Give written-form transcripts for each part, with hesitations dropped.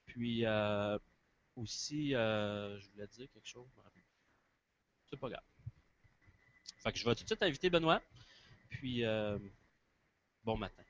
Puis aussi, je voulais dire quelque chose, je me rappelle plus. C'est pas grave. Fait que je vais tout de suite inviter Benoît. Puis bon matin.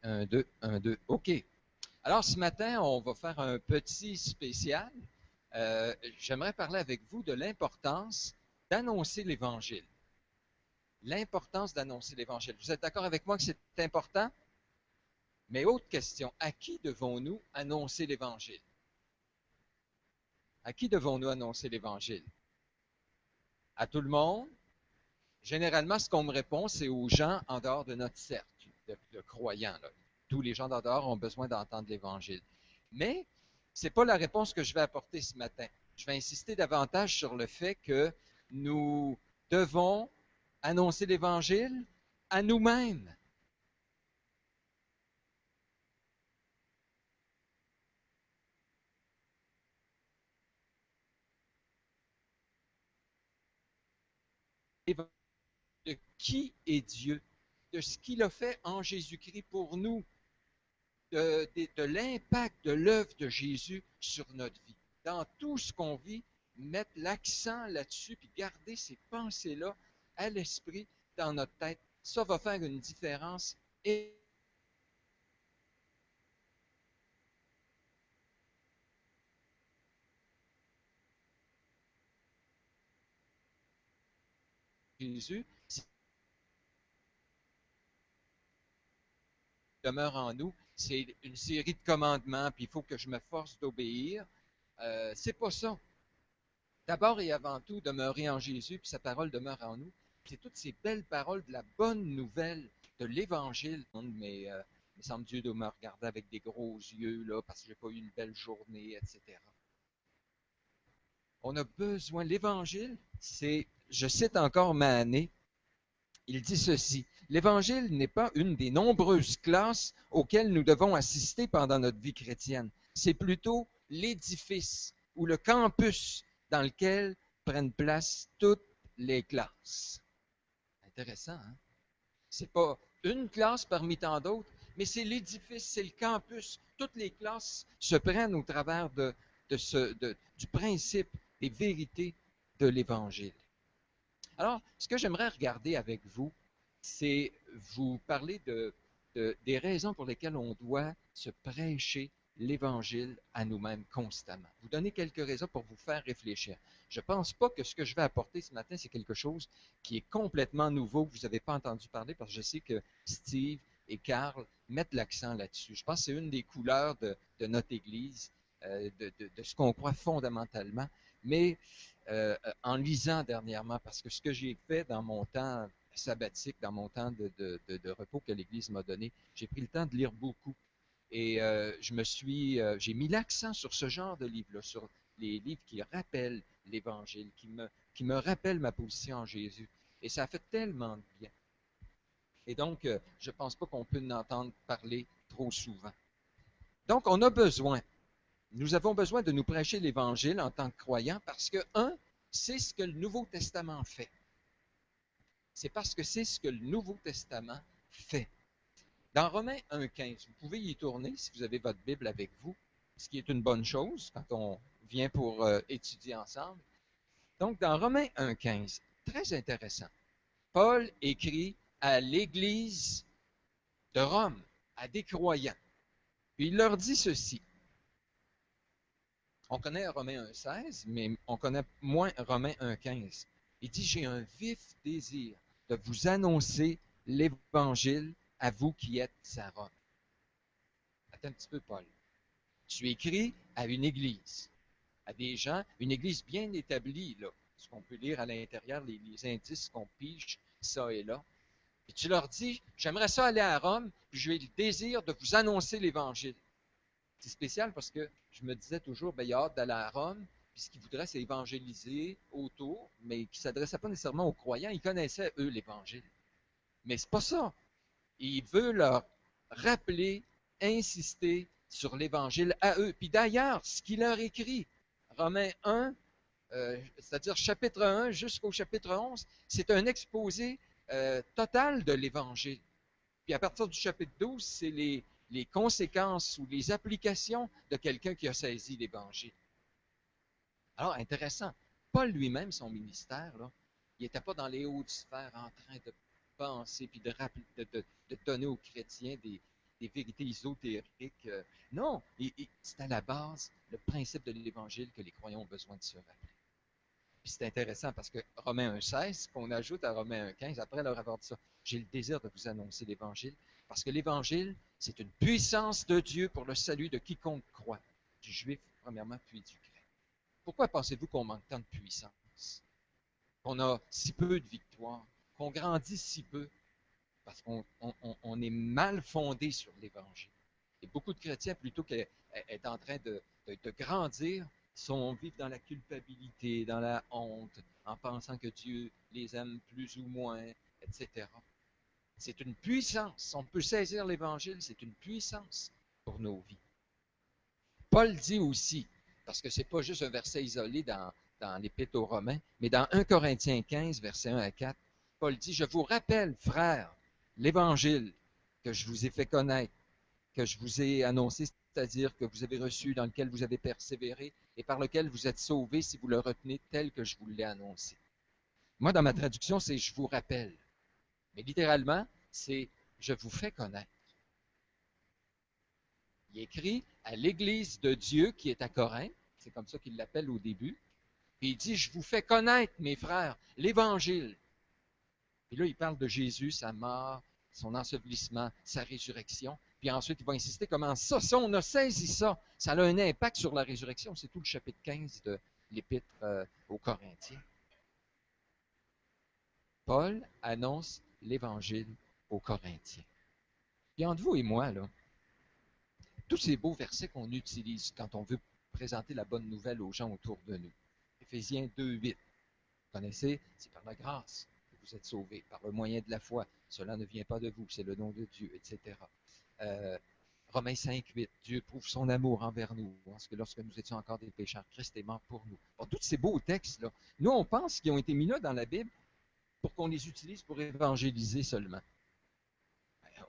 Un, deux, un, deux. OK. Alors, ce matin, on va faire un petit spécial. J'aimerais parler avec vous de l'importance d'annoncer l'Évangile. L'importance d'annoncer l'Évangile. Vous êtes d'accord avec moi que c'est important? Mais autre question, à qui devons-nous annoncer l'Évangile? À qui devons-nous annoncer l'Évangile? À tout le monde? Généralement, ce qu'on me répond, c'est aux gens en dehors de notre cercle de croyants, là. Tous les gens d'en dehors ont besoin d'entendre l'Évangile. Mais ce n'est pas la réponse que je vais apporter ce matin. Je vais insister davantage sur le fait que nous devons annoncer l'Évangile à nous-mêmes. De qui est Dieu, de ce qu'il a fait en Jésus-Christ pour nous, de l'impact de l'œuvre de Jésus sur notre vie. Dans tout ce qu'on vit, mettre l'accent là-dessus, puis garder ces pensées-là à l'esprit, dans notre tête, ça va faire une différence. Et Jésus demeure en nous, c'est une série de commandements, puis il faut que je me force d'obéir. C'est pas ça. D'abord et avant tout, demeurer en Jésus, puis sa parole demeure en nous. C'est toutes ces belles paroles de la bonne nouvelle de l'Évangile. Mais il me semble que Dieu doit me regarder avec des gros yeux, là, parce que j'ai pas eu une belle journée, etc. On a besoin. L'Évangile, c'est, je cite encore Mahané, il dit ceci. L'Évangile n'est pas une des nombreuses classes auxquelles nous devons assister pendant notre vie chrétienne. C'est plutôt l'édifice ou le campus dans lequel prennent place toutes les classes. Intéressant, hein? C'est pas une classe parmi tant d'autres, mais c'est l'édifice, c'est le campus. Toutes les classes se prennent au travers du principe des vérités de l'Évangile. Alors, ce que j'aimerais regarder avec vous, c'est vous parler des raisons pour lesquelles on doit se prêcher l'Évangile à nous-mêmes constamment. Vous donner quelques raisons pour vous faire réfléchir. Je ne pense pas que ce que je vais apporter ce matin, c'est quelque chose qui est complètement nouveau, que vous n'avez pas entendu parler, parce que je sais que Steve et Carl mettent l'accent là-dessus. Je pense que c'est une des couleurs de notre Église, de ce qu'on croit fondamentalement. Mais en lisant dernièrement, parce que ce que j'ai fait dans mon temps sabbatique, dans mon temps de repos que l'Église m'a donné, j'ai pris le temps de lire beaucoup. Et j'ai mis l'accent sur ce genre de livres-là, sur les livres qui rappellent l'Évangile, qui me rappellent ma position en Jésus. Et ça a fait tellement de bien. Et donc, je ne pense pas qu'on peut en entendre parler trop souvent. Donc, nous avons besoin de nous prêcher l'Évangile en tant que croyants parce que, un, c'est ce que le Nouveau Testament fait. C'est parce que c'est ce que le Nouveau Testament fait. Dans Romains 1,15, vous pouvez y tourner si vous avez votre Bible avec vous. ce qui est une bonne chose quand on vient pour étudier ensemble. Donc, dans Romains 1,15, très intéressant, Paul écrit à l'Église de Rome, à des croyants. Puis il leur dit ceci. On connaît Romains 1,16, mais on connaît moins Romains 1,15. Il dit, j'ai un vif désir de vous annoncer l'Évangile à vous qui êtes à Rome. Attends un petit peu, Paul. Tu écris à une église, à des gens, une église bien établie, là. Ce qu'on peut lire à l'intérieur, les indices qu'on pige, ça et là. Et tu leur dis, j'aimerais ça aller à Rome, puis j'ai le désir de vous annoncer l'Évangile. C'est spécial parce que je me disais toujours, ben, il a hâte d'aller à Rome, puis ce qu'il voudrait, c'est évangéliser autour, mais qui ne s'adressait pas nécessairement aux croyants. Ils connaissaient, eux, l'Évangile. Mais c'est pas ça. Il veut leur rappeler, insister sur l'Évangile à eux. Puis d'ailleurs, ce qu'il leur écrit, Romains 1, c'est-à-dire chapitre 1 jusqu'au chapitre 11, c'est un exposé total de l'Évangile. Puis à partir du chapitre 12, c'est les conséquences ou les applications de quelqu'un qui a saisi l'Évangile. Alors, intéressant. Paul lui-même, son ministère, là, il n'était pas dans les hautes sphères en train de penser puis de donner aux chrétiens des vérités ésotériques. Non, c'est à la base le principe de l'Évangile que les croyants ont besoin de se rappeler. Puis c'est intéressant parce que Romains 1,16, qu'on ajoute à Romains 1,15, après leur avoir dit ça, j'ai le désir de vous annoncer l'Évangile, parce que l'Évangile, c'est une puissance de Dieu pour le salut de quiconque croit, du juif premièrement, puis du grec. Pourquoi pensez-vous qu'on manque tant de puissance? Qu'on a si peu de victoire? Qu'on grandit si peu? Parce qu'on est mal fondé sur l'Évangile. Et beaucoup de chrétiens, plutôt qu'être en train de grandir, vivent dans la culpabilité, dans la honte, en pensant que Dieu les aime plus ou moins, etc. C'est une puissance. On peut saisir l'Évangile, c'est une puissance pour nos vies. Paul dit aussi, parce que ce n'est pas juste un verset isolé dans l'Épître aux Romains, mais dans 1 Corinthiens 15, versets 1 à 4, Paul dit, je vous rappelle, frères, l'Évangile que je vous ai fait connaître, que je vous ai annoncé, c'est-à-dire que vous avez reçu, dans lequel vous avez persévéré et par lequel vous êtes sauvés si vous le retenez tel que je vous l'ai annoncé. Moi, dans ma traduction, c'est « je vous rappelle ». Mais littéralement, c'est « je vous fais connaître ». Il écrit à l'Église de Dieu qui est à Corinthe, c'est comme ça qu'il l'appelle au début, et il dit « je vous fais connaître, mes frères, l'Évangile ». Et là, il parle de Jésus, sa mort, son ensevelissement, sa résurrection. Puis ensuite, il va insister comment ça, on a saisi ça, ça a un impact sur la résurrection. C'est tout le chapitre 15 de l'Épître aux Corinthiens. Paul annonce l'Évangile aux Corinthiens. Puis entre vous et moi, là, tous ces beaux versets qu'on utilise quand on veut présenter la bonne nouvelle aux gens autour de nous. Éphésiens 2,8. Vous connaissez, c'est par la grâce que vous êtes sauvés, par le moyen de la foi. Cela ne vient pas de vous, c'est le nom de Dieu, etc. Romains 5,8. Dieu prouve son amour envers nous, parce que lorsque nous étions encore des pécheurs, Christ est mort pour nous. Bon, tous ces beaux textes-là, nous, on pense qu'ils ont été mis là dans la Bible pour qu'on les utilise pour évangéliser seulement.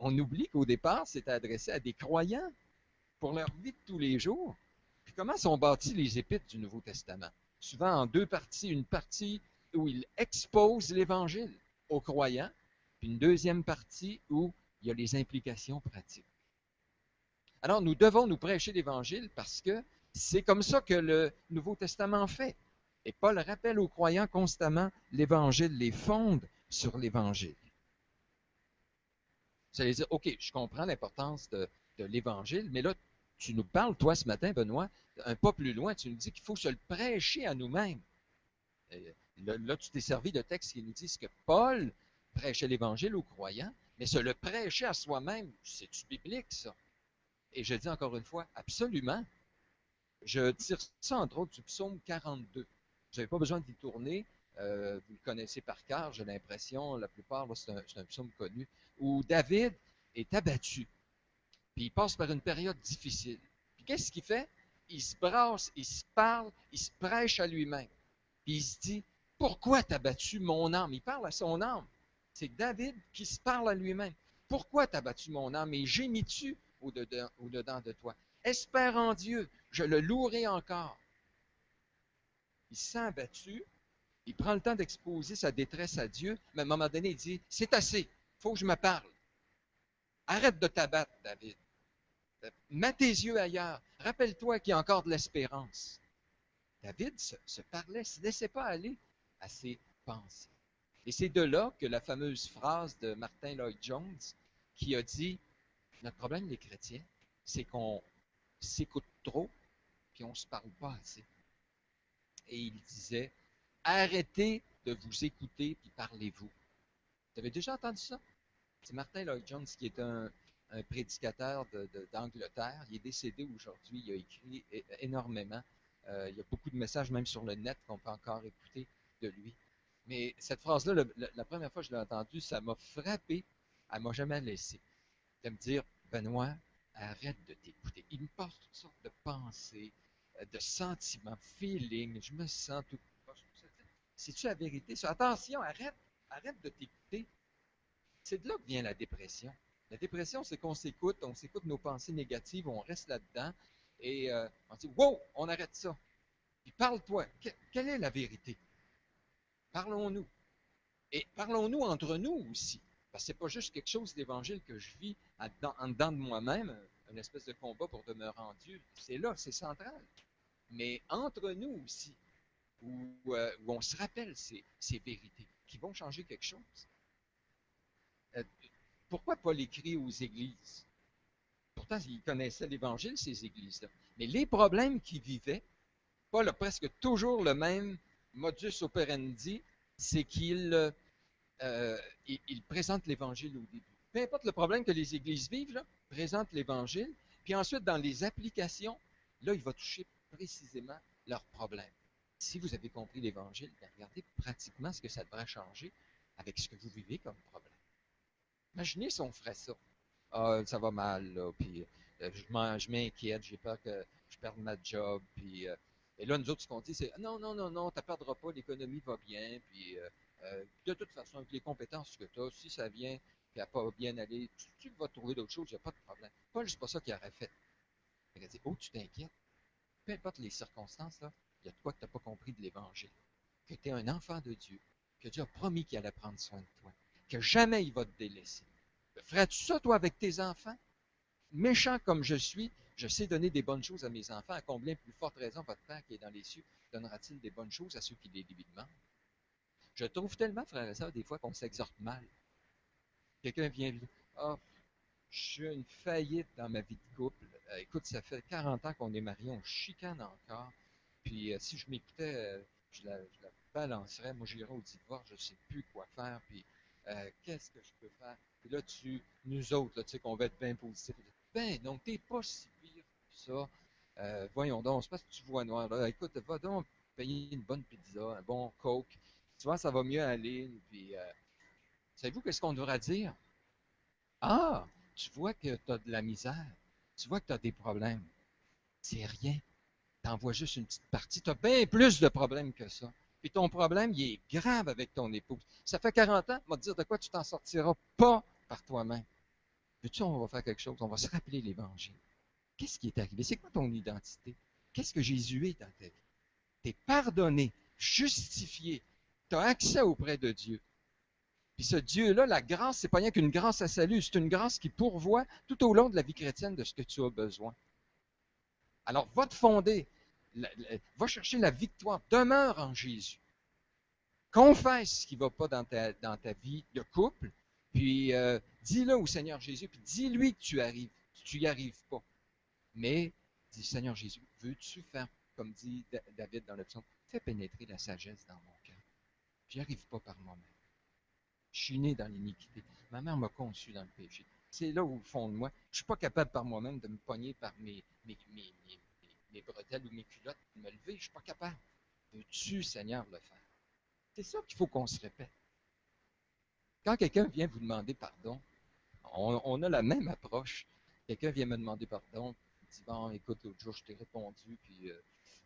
On oublie qu'au départ, c'était adressé à des croyants pour leur vie de tous les jours. Puis comment sont bâtis les épîtres du Nouveau Testament? Souvent en deux parties. Une partie où il expose l'Évangile aux croyants, puis une deuxième partie où il y a les implications pratiques. Alors, nous devons nous prêcher l'Évangile parce que c'est comme ça que le Nouveau Testament fait. Et Paul rappelle aux croyants constamment l'Évangile, les fonde sur l'Évangile. Vous allez dire, OK, je comprends l'importance de l'Évangile, mais là, tu nous parles, toi, ce matin, Benoît, un pas plus loin, tu nous dis qu'il faut se le prêcher à nous-mêmes. Là, tu t'es servi de textes qui nous disent que Paul prêchait l'Évangile aux croyants, mais se le prêcher à soi-même, c'est-tu biblique, ça? Et je dis encore une fois, absolument. Je tire ça, entre autres, du psaume 42. Vous n'avez pas besoin d'y tourner. Vous le connaissez par cœur, j'ai l'impression. La plupart, c'est un psaume connu, où David est abattu. Puis il passe par une période difficile. Puis qu'est-ce qu'il fait? Il se brasse, il se parle, il se prêche à lui-même. Puis il se dit, pourquoi t'as battu mon âme? Il parle à son âme. C'est David qui se parle à lui-même. Pourquoi t'as battu mon âme et gémis-tu au-dedans de toi? Espère en Dieu, je le louerai encore. Il se sent abattu, il prend le temps d'exposer sa détresse à Dieu, mais à un moment donné, il dit, c'est assez, il faut que je me parle. Arrête de t'abattre, David. Mets tes yeux ailleurs. Rappelle-toi qu'il y a encore de l'espérance. David se parlait, ne se laissait pas aller à ses pensées. Et c'est de là que la fameuse phrase de Martin Lloyd-Jones qui a dit, notre problème, les chrétiens, c'est qu'on s'écoute trop, puis on ne se parle pas assez. Et il disait, arrêtez de vous écouter, puis parlez-vous. Vous avez déjà entendu ça? C'est Martin Lloyd-Jones qui est un prédicateur d'Angleterre. Il est décédé aujourd'hui. Il a écrit énormément. Il y a beaucoup de messages, même sur le net, qu'on peut encore écouter de lui. Mais cette phrase-là, la première fois que je l'ai entendue, ça m'a frappé. Elle ne m'a jamais laissé. De me dire, Benoît, arrête de t'écouter. Il me passe toutes sortes de pensées, de sentiments, feelings. Je me sens tout. C'est-tu la vérité? Attention, arrête de t'écouter. C'est de là que vient la dépression. La dépression, c'est qu'on s'écoute nos pensées négatives, on reste là-dedans et on dit, wow, on arrête ça. Puis parle-toi. Quelle est la vérité? Parlons-nous. Et parlons-nous entre nous aussi. Parce que c'est pas juste quelque chose d'Évangile que je vis en dedans de moi-même, une espèce de combat pour demeurer en Dieu. C'est là, c'est central. Mais entre nous aussi, où on se rappelle ces vérités qui vont changer quelque chose. Pourquoi Paul écrit aux églises? Pourtant, il connaissait l'Évangile, ces églises-là. Mais les problèmes qu'ils vivaient, Paul a presque toujours le même modus operandi, c'est qu'il présente l'Évangile au début. Peu importe le problème que les églises vivent, là, présente l'Évangile, puis ensuite, dans les applications, là, il va toucher précisément leurs problèmes. Si vous avez compris l'Évangile, regardez pratiquement ce que ça devrait changer avec ce que vous vivez comme problème. Imaginez si on ferait ça. Ah, ça va mal, là, puis je m'inquiète, j'ai peur que je perde ma job, puis et là, nous autres, ce qu'on dit, c'est non, non, non, non, tu ne perdras pas, l'économie va bien, puis de toute façon, avec les compétences que tu as, si ça vient, puis elle pas bien aller, tu vas trouver d'autres choses, il n'y a pas de problème. Paul, c'est pas ça qu'il aurait fait. Il a dit, oh, tu t'inquiètes, peu importe les circonstances, là, il y a de quoi que tu n'as pas compris de l'Évangile, que tu es un enfant de Dieu, que Dieu a promis qu'il allait prendre soin de toi, que jamais il va te délaisser. Ferais-tu ça, toi, avec tes enfants? Méchant comme je suis, je sais donner des bonnes choses à mes enfants. À combien plus forte raison votre Père qui est dans les cieux donnera-t-il des bonnes choses à ceux qui les lui demandent? Je trouve tellement, frères et sœurs, des fois qu'on s'exhorte mal. Quelqu'un vient dire, ah, je suis une faillite dans ma vie de couple. Écoute, ça fait 40 ans qu'on est mariés, on chicane encore. Puis si je m'écoutais, je la balancerais. Moi, j'irais au divorce, je ne sais plus quoi faire. Puis qu'est-ce que je peux faire? Puis là, nous autres, là, tu sais, qu'on va être bien positifs. Ben, donc, t'es pas si pire que ça. Voyons donc, c'est parce que tu vois noir. Là. Écoute, va donc payer une bonne pizza, un bon coke. Tu vois, ça va mieux aller. Puis, savez-vous qu'est-ce qu'on devrait dire? Ah, tu vois que tu as de la misère. Tu vois que tu as des problèmes. C'est rien. Tu en vois juste une petite partie. Tu as bien plus de problèmes que ça. Puis ton problème, il est grave avec ton épouse. Ça fait 40 ans, on va te dire de quoi tu t'en sortiras pas par toi-même. Veux-tu, on va faire quelque chose? On va se rappeler l'Évangile. Qu'est-ce qui est arrivé? C'est quoi ton identité? Qu'est-ce que Jésus est dans ta vie? Tu es pardonné, justifié. Tu as accès auprès de Dieu. Puis ce Dieu-là, la grâce, c'est pas rien qu'une grâce à salut, c'est une grâce qui pourvoit tout au long de la vie chrétienne de ce que tu as besoin. Alors, va te fonder, va chercher la victoire, demeure en Jésus. Confesse ce qui ne va pas dans ta vie de couple, puis dis-le au Seigneur Jésus, puis dis-lui que tu n'y arrives pas. Mais, dis Seigneur Jésus, veux-tu faire, comme dit David dans le psaume, fais pénétrer la sagesse dans mon cœur. Je n'y arrive pas par moi-même. Je suis né dans l'iniquité. Ma mère m'a conçu dans le péché. C'est là au fond de moi. Je ne suis pas capable par moi-même de me pogner par mes bretelles ou mes culottes, de me lever. Je ne suis pas capable. Veux-tu, Seigneur, le faire? C'est ça qu'il faut qu'on se répète. Quand quelqu'un vient vous demander pardon, on a la même approche. Quelqu'un vient me demander pardon, il dit, bon, écoute, l'autre jour, je t'ai répondu, puis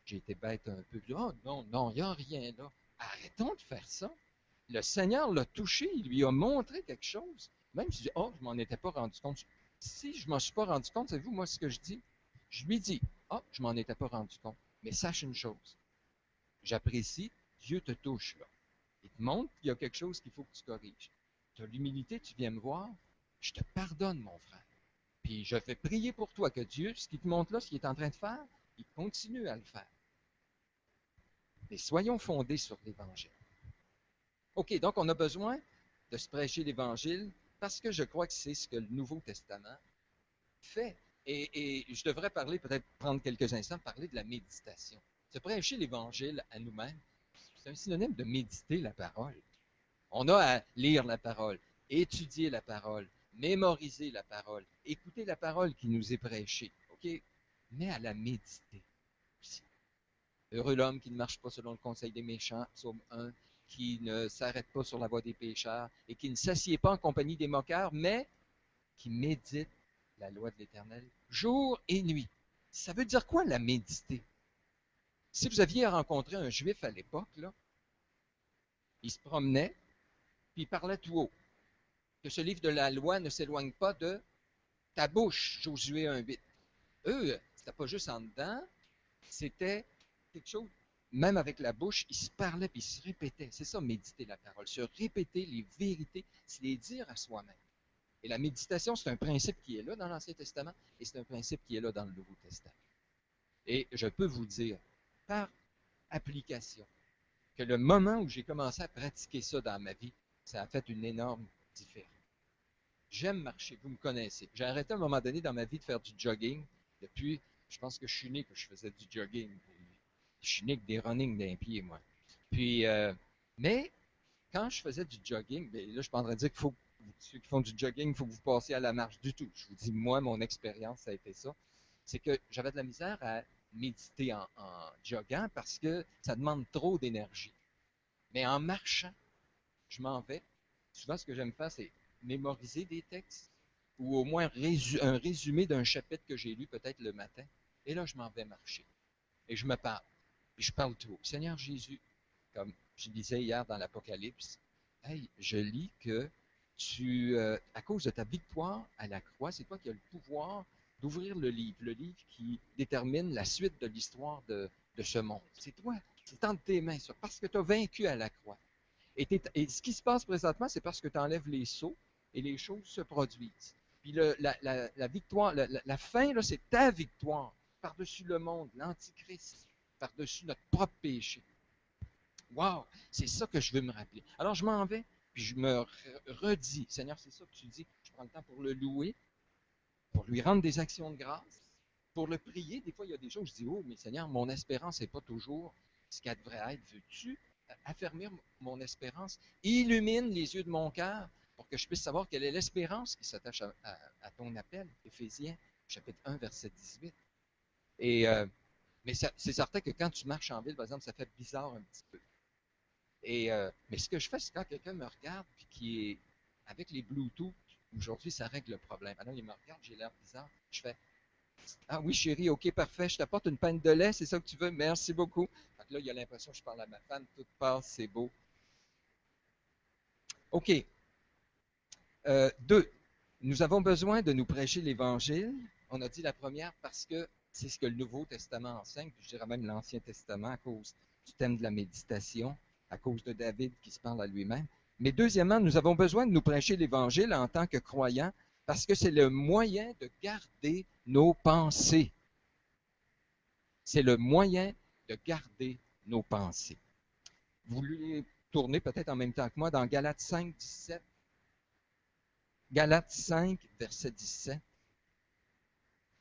j'ai été bête un peu. Puis, oh non, non, il n'y a rien là. Arrêtons de faire ça. Le Seigneur l'a touché, il lui a montré quelque chose. Même si je dis, oh, je m'en étais pas rendu compte. Si je ne m'en suis pas rendu compte, savez-vous, moi, ce que je dis? Je lui dis, ah, je m'en étais pas rendu compte, mais sache une chose, j'apprécie, Dieu te touche là. Il te montre qu'il y a quelque chose qu'il faut que tu corriges. Tu as l'humilité, tu viens me voir, je te pardonne, mon frère. Puis je vais prier pour toi que Dieu, ce qu'il te montre là, ce qu'il est en train de faire, il continue à le faire. Mais soyons fondés sur l'Évangile. OK, donc on a besoin de se prêcher l'Évangile parce que je crois que c'est ce que le Nouveau Testament fait. Et je devrais parler, peut-être prendre quelques instants, parler de la méditation. Se prêcher l'Évangile à nous-mêmes, c'est un synonyme de méditer la parole. On a à lire la parole, étudier la parole, mémoriser la parole, écouter la parole qui nous est prêchée, OK? Mais à la méditer aussi. Heureux l'homme qui ne marche pas selon le conseil des méchants, psaume 1, qui ne s'arrête pas sur la voie des pécheurs et qui ne s'assied pas en compagnie des moqueurs, mais qui médite la loi de l'Éternel jour et nuit. Ça veut dire quoi la méditer? Si vous aviez rencontré un juif à l'époque, là, il se promenait, puis il parlait tout haut. Que ce livre de la loi ne s'éloigne pas de ta bouche, Josué 1,8. Eux, c'était pas juste en dedans, c'était quelque chose, même avec la bouche, ils se parlaient puis ils se répétaient. C'est ça, méditer la parole. Se répéter les vérités, c'est les dire à soi-même. Et la méditation, c'est un principe qui est là dans l'Ancien Testament et c'est un principe qui est là dans le Nouveau Testament. Et je peux vous dire, par application, que le moment où j'ai commencé à pratiquer ça dans ma vie, ça a fait une énorme différence. J'aime marcher, vous me connaissez. J'ai arrêté à un moment donné dans ma vie de faire du jogging. Depuis, je pense que je suis né que je faisais du jogging. Je suis né avec des running d'un pied, moi. Puis, mais quand je faisais du jogging, bien, là, je suis pas en train de dire qu'il faut, ceux qui font du jogging, il faut que vous passiez à la marche du tout. Je vous dis, moi, mon expérience, ça a été ça. C'est que j'avais de la misère à méditer en joggant parce que ça demande trop d'énergie. Mais en marchant, je m'en vais. Souvent, ce que j'aime faire, c'est mémoriser des textes ou au moins un résumé d'un chapitre que j'ai lu peut-être le matin. Et là, je m'en vais marcher. Et je me parle. Et je parle tout haut. Seigneur Jésus, comme je disais hier dans l'Apocalypse, hey, je lis que à cause de ta victoire à la croix, c'est toi qui as le pouvoir d'ouvrir le livre qui détermine la suite de l'histoire de ce monde. C'est toi, c'est entre tes mains, ça, parce que tu as vaincu à la croix. Et ce qui se passe présentement, c'est parce que tu enlèves les sceaux et les choses se produisent. Puis la victoire, la fin, là, c'est ta victoire par-dessus le monde, l'Antichrist, par-dessus notre propre péché. Wow, c'est ça que je veux me rappeler. Alors je m'en vais, puis je me redis, Seigneur, c'est ça que tu dis, je prends le temps pour le louer, pour lui rendre des actions de grâce, pour le prier. Des fois, il y a des choses où je dis, oh, mais Seigneur, mon espérance n'est pas toujours ce qu'elle devrait être. Veux-tu affermir mon espérance? Illumine les yeux de mon cœur pour que je puisse savoir quelle est l'espérance qui s'attache à ton appel. Éphésiens, chapitre 1, verset 18. Mais c'est certain que quand tu marches en ville, par exemple, ça fait bizarre un petit peu. Mais ce que je fais, c'est quand quelqu'un me regarde puis qui est avec les Bluetooth, aujourd'hui, ça règle le problème. Alors, il me regarde, j'ai l'air bizarre. Je fais, ah oui, chérie, ok, parfait, je t'apporte une pinte de lait, c'est ça que tu veux? Merci beaucoup. Fait que là, il a l'impression que je parle à ma femme, tout passe, c'est beau. OK. Deux, nous avons besoin de nous prêcher l'Évangile. On a dit la première parce que c'est ce que le Nouveau Testament enseigne, puis je dirais même l'Ancien Testament à cause du thème de la méditation, à cause de David qui se parle à lui-même. Mais deuxièmement, nous avons besoin de nous prêcher l'Évangile en tant que croyants parce que c'est le moyen de garder nos pensées. C'est le moyen de garder nos pensées. Vous voulez tourner peut-être en même temps que moi dans Galates 5, 17. Galates 5, verset 17.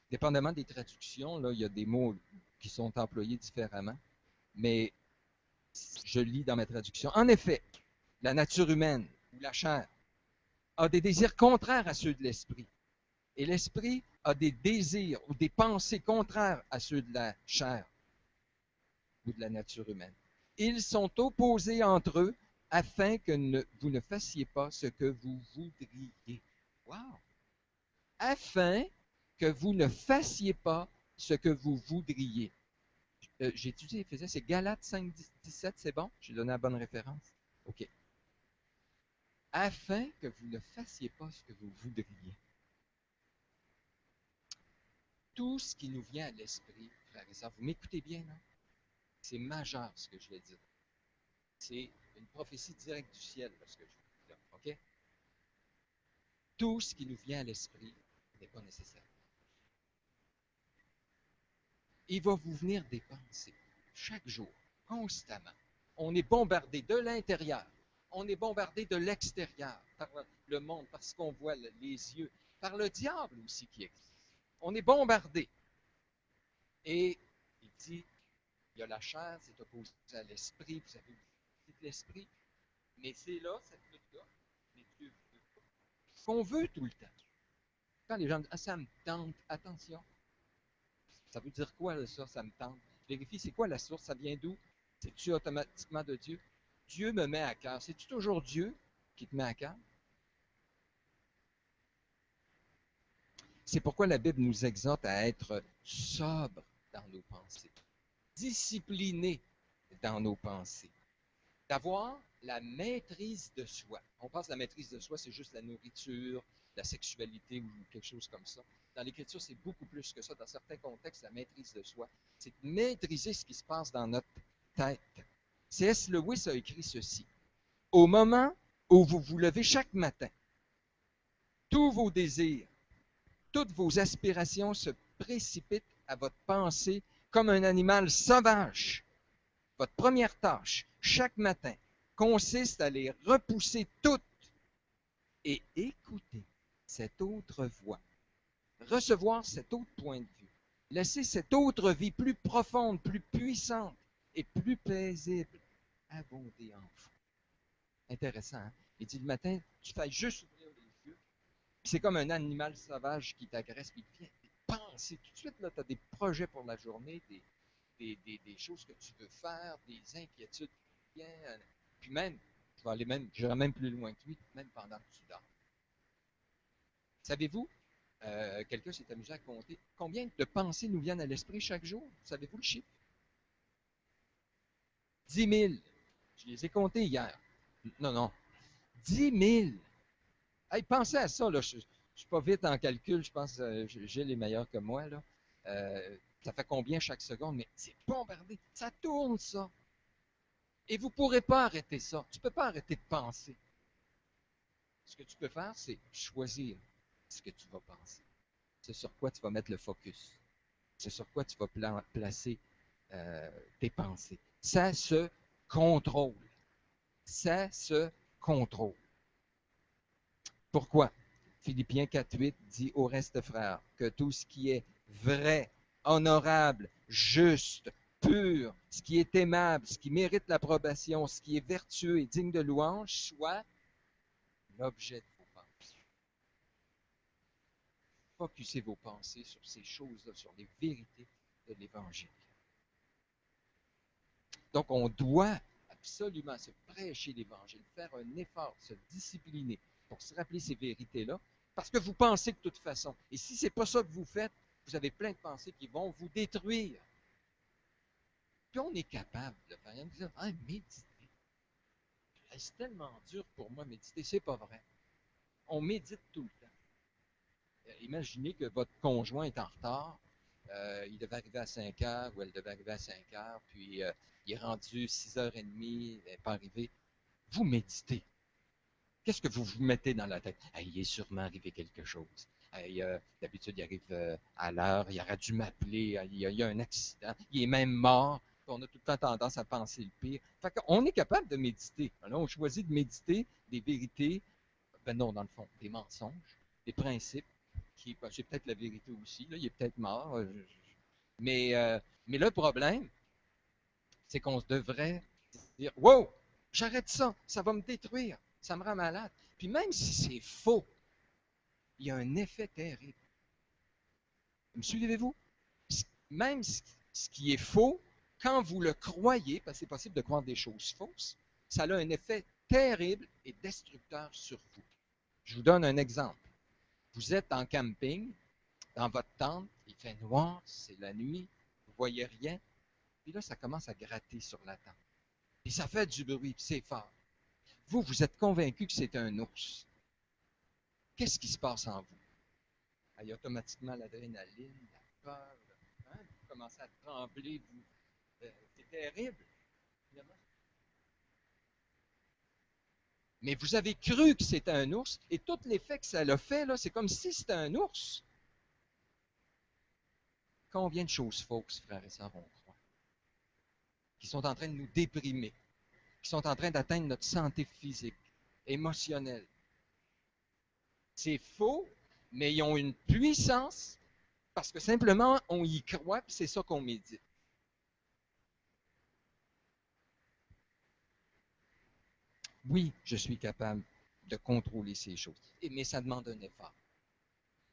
Dépendamment des traductions, là, il y a des mots qui sont employés différemment, mais je lis dans ma traduction. En effet, la nature humaine ou la chair a des désirs contraires à ceux de l'esprit. Et l'esprit a des désirs ou des pensées contraires à ceux de la chair ou de la nature humaine. Ils sont opposés entre eux afin que vous ne fassiez pas ce que vous voudriez. Wow! Afin que vous ne fassiez pas ce que vous voudriez. J'ai étudié Éphésiens, c'est Galates 5, 17, c'est bon? J'ai donné la bonne référence? OK. Afin que vous ne fassiez pas ce que vous voudriez. Tout ce qui nous vient à l'esprit, frères et sœurs, vous m'écoutez bien, non? C'est majeur ce que je vais dire. C'est une prophétie directe du ciel, là, ce que je vous dis là, OK? Tout ce qui nous vient à l'esprit n'est pas nécessaire. Il va vous venir des pensées, chaque jour, constamment. On est bombardé de l'intérieur, on est bombardé de l'extérieur, par le monde, par ce qu'on voit, les yeux, par le diable aussi qui existe. On est bombardé. Et il dit, il y a la chair, c'est opposé à l'esprit, vous avez c'est l'esprit, mais c'est là, cette lutte-là, mais Dieu veut pas. Ce qu'on veut tout le temps. Quand les gens disent, ah, ça me tente, attention. Ça veut dire quoi, là, ça me tente? Vérifie, c'est quoi la source? Ça vient d'où? C'est-tu automatiquement de Dieu? Dieu me met à cœur. C'est-tu toujours Dieu qui te met à cœur? C'est pourquoi la Bible nous exhorte à être sobre dans nos pensées, disciplinés dans nos pensées, d'avoir la maîtrise de soi. On pense que la maîtrise de soi, c'est juste la nourriture, la sexualité ou quelque chose comme ça. Dans l'Écriture, c'est beaucoup plus que ça. Dans certains contextes, la maîtrise de soi, c'est de maîtriser ce qui se passe dans notre tête. C.S. Lewis a écrit ceci. Au moment où vous vous levez chaque matin, tous vos désirs, toutes vos aspirations se précipitent à votre pensée comme un animal sauvage. Votre première tâche, chaque matin, consiste à les repousser toutes et écouter cette autre voix, recevoir cet autre point de vue, laisser cette autre vie plus profonde, plus puissante et plus paisible abonder en vous. Intéressant, hein? Il dit le matin, tu fais juste ouvrir les yeux, puis c'est comme un animal sauvage qui t'agresse, puis il vient penser tout de suite, là, tu as des projets pour la journée, des choses que tu veux faire, des inquiétudes qui viennent, puis même, j'irai même plus loin que lui, même pendant que tu dors. Savez-vous, quelqu'un s'est amusé à compter combien de pensées nous viennent à l'esprit chaque jour? Savez-vous le chiffre? 10 000. Je les ai comptés hier. Non. 10 000. Hey, pensez à ça, là. Je ne suis pas vite en calcul, je pense que Gilles est meilleur que moi, là. Ça fait combien chaque seconde? Mais c'est bombardé. Ça tourne, ça. Et vous ne pourrez pas arrêter ça. Tu ne peux pas arrêter de penser. Ce que tu peux faire, c'est choisir ce que tu vas penser. C'est sur quoi tu vas mettre le focus. C'est sur quoi tu vas placer tes pensées. Ça se contrôle. Ça se contrôle. Pourquoi? Philippiens 4.8 dit au reste, frères, que tout ce qui est vrai, honorable, juste, pur, ce qui est aimable, ce qui mérite l'approbation, ce qui est vertueux et digne de louange, soit l'objet de vos pensées. Focussez vos pensées sur ces choses-là, sur les vérités de l'Évangile. Donc, on doit absolument se prêcher l'Évangile, faire un effort, se discipliner pour se rappeler ces vérités-là, parce que vous pensez de toute façon. Et si ce n'est pas ça que vous faites, vous avez plein de pensées qui vont vous détruire. Puis on est capable de le faire. Il y en a qui disent, ah, méditer. C'est tellement dur pour moi, méditer. C'est pas vrai. On médite tout le temps. Imaginez que votre conjoint est en retard. Il devait arriver à 5 heures ou elle devait arriver à 5 heures, puis il est rendu 6h30, il n'est pas arrivé. Vous méditez. Qu'est-ce que vous vous mettez dans la tête? Hey, il est sûrement arrivé quelque chose. Hey, d'habitude, il arrive à l'heure, il aurait dû m'appeler, il y a un accident, il est même mort. On a tout le temps tendance à penser le pire. Fait qu'on est capable de méditer. Alors, on choisit de méditer des vérités, ben non, dans le fond, des mensonges, des principes, qui, ben, c'est peut-être la vérité aussi, là, il est peut-être mort. Mais le problème, c'est qu'on devrait dire, wow, j'arrête ça, ça va me détruire, ça me rend malade. Puis même si c'est faux, il y a un effet terrible. Me suivez-vous? Même ce qui est faux, quand vous le croyez, parce que c'est possible de croire des choses fausses, ça a un effet terrible et destructeur sur vous. Je vous donne un exemple. Vous êtes en camping, dans votre tente, il fait noir, c'est la nuit, vous ne voyez rien, puis là, ça commence à gratter sur la tente. Et ça fait du bruit, puis c'est fort. Vous êtes convaincu que c'est un ours. Qu'est-ce qui se passe en vous? Il y a automatiquement l'adrénaline, la peur. Hein? Vous commencez à trembler. C'est terrible. Mais vous avez cru que c'était un ours, et tout l'effet que ça l'a fait, là, c'est comme si c'était un ours. Combien de choses fausses, frères et sœurs, on croit, qui sont en train de nous déprimer, qui sont en train d'atteindre notre santé physique, émotionnelle. C'est faux, mais ils ont une puissance parce que simplement on y croit, puis c'est ça qu'on médite. Oui, je suis capable de contrôler ces choses, mais ça demande un effort.